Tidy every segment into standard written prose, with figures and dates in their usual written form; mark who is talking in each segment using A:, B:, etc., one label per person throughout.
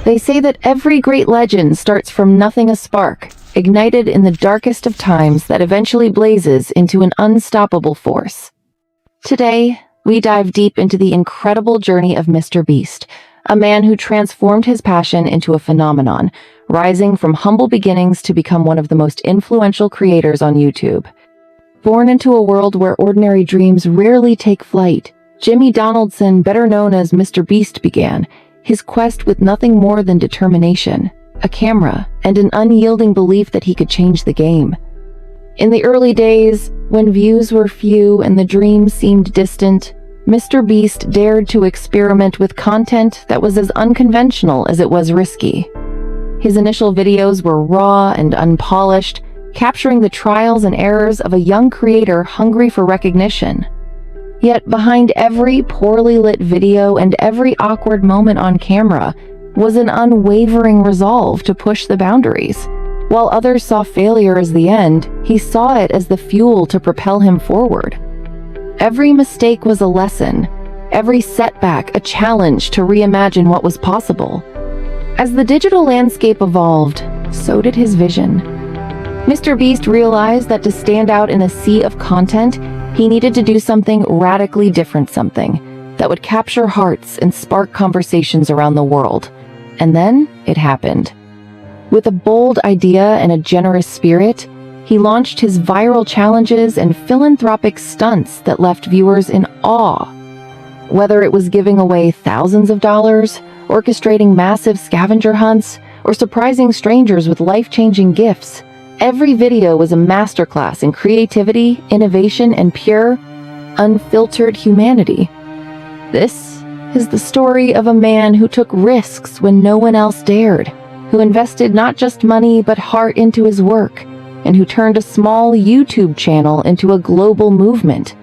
A: They say that every great legend starts from nothing, a spark, ignited in the darkest of times that eventually blazes into an unstoppable force. Today, we dive deep into the incredible journey of MrBeast, a man who transformed his passion into a phenomenon, rising from humble beginnings to become one of the most influential creators on YouTube. Born into a world where ordinary dreams rarely take flight, Jimmy Donaldson, better known as MrBeast, began his quest with nothing more than determination, a camera, and an unyielding belief that he could change the game. In the early days, when views were few and the dream seemed distant, MrBeast dared to experiment with content that was as unconventional as it was risky. His initial videos were raw and unpolished, capturing the trials and errors of a young creator hungry for recognition. Yet behind every poorly lit video and every awkward moment on camera was an unwavering resolve to push the boundaries. While others saw failure as the end, he saw it as the fuel to propel him forward. Every mistake was a lesson, every setback a challenge to reimagine what was possible. As the digital landscape evolved, so did his vision. MrBeast realized that to stand out in a sea of content, he needed to do something radically different, something that would capture hearts and spark conversations around the world. And then it happened. With a bold idea and a generous spirit, he launched his viral challenges and philanthropic stunts that left viewers in awe. Whether it was giving away thousands of dollars, orchestrating massive scavenger hunts, or surprising strangers with life-changing gifts, every video was a masterclass in creativity, innovation, and pure, unfiltered humanity. This is the story of a man who took risks when no one else dared, who invested not just money but heart into his work, and who turned a small YouTube channel into a global movement.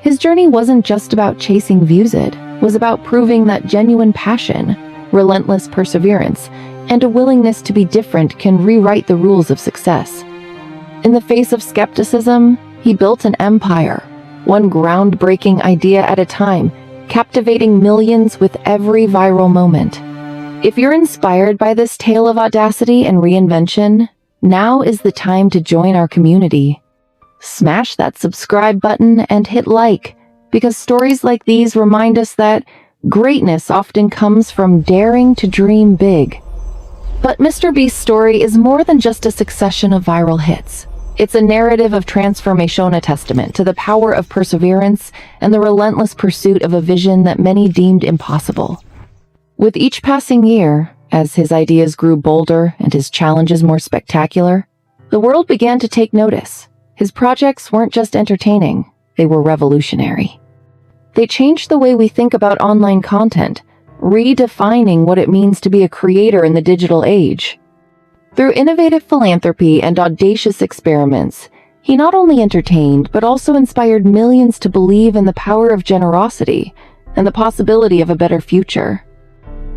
A: His journey wasn't just about chasing views, it was about proving that genuine passion, relentless perseverance, and a willingness to be different can rewrite the rules of success. In the face of skepticism, he built an empire, one groundbreaking idea at a time, captivating millions with every viral moment. If you're inspired by this tale of audacity and reinvention, now is the time to join our community. Smash that subscribe button and hit like, because stories like these remind us that greatness often comes from daring to dream big. But MrBeast's story is more than just a succession of viral hits. It's a narrative of transformation, a testament to the power of perseverance and the relentless pursuit of a vision that many deemed impossible. With each passing year, as his ideas grew bolder and his challenges more spectacular, the world began to take notice. His projects weren't just entertaining, they were revolutionary. They changed the way we think about online content, redefining what it means to be a creator in the digital age. Through innovative philanthropy and audacious experiments, he not only entertained but also inspired millions to believe in the power of generosity and the possibility of a better future.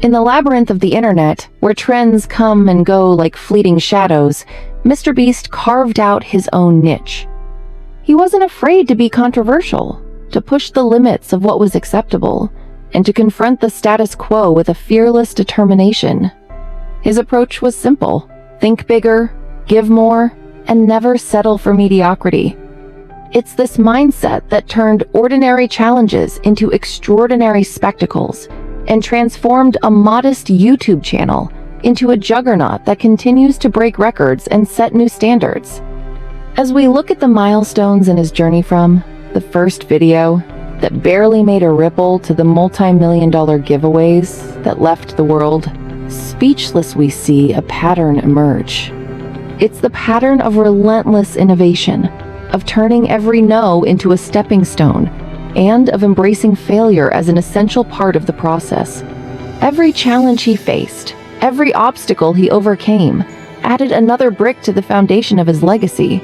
A: In the labyrinth of the internet, where trends come and go like fleeting shadows, MrBeast carved out his own niche. He wasn't afraid to be controversial, to push the limits of what was acceptable, and to confront the status quo with a fearless determination. His approach was simple: think bigger, give more, and never settle for mediocrity. It's this mindset that turned ordinary challenges into extraordinary spectacles and transformed a modest YouTube channel into a juggernaut that continues to break records and set new standards. As we look at the milestones in his journey, from the first video that barely made a ripple to the multi-million-dollar giveaways that left the world speechless, we see a pattern emerge. It's the pattern of relentless innovation, of turning every no into a stepping stone, and of embracing failure as an essential part of the process. Every challenge he faced, every obstacle he overcame, added another brick to the foundation of his legacy.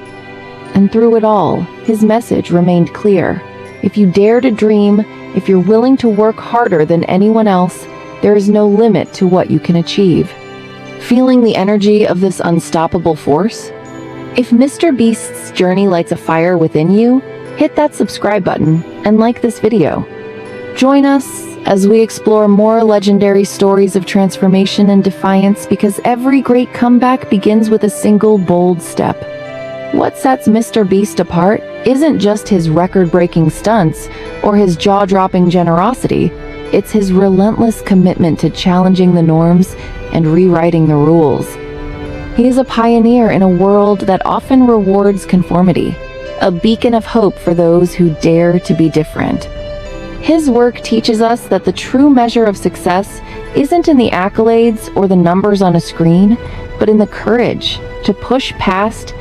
A: And through it all, his message remained clear: if you dare to dream, if you're willing to work harder than anyone else, there is no limit to what you can achieve. Feeling the energy of this unstoppable force? If MrBeast's journey lights a fire within you, hit that subscribe button and like this video. Join us as we explore more legendary stories of transformation and defiance, because every great comeback begins with a single bold step. What sets MrBeast apart isn't just his record-breaking stunts or his jaw-dropping generosity, it's his relentless commitment to challenging the norms and rewriting the rules. He is a pioneer in a world that often rewards conformity, a beacon of hope for those who dare to be different. His work teaches us that the true measure of success isn't in the accolades or the numbers on a screen, but in the courage to push past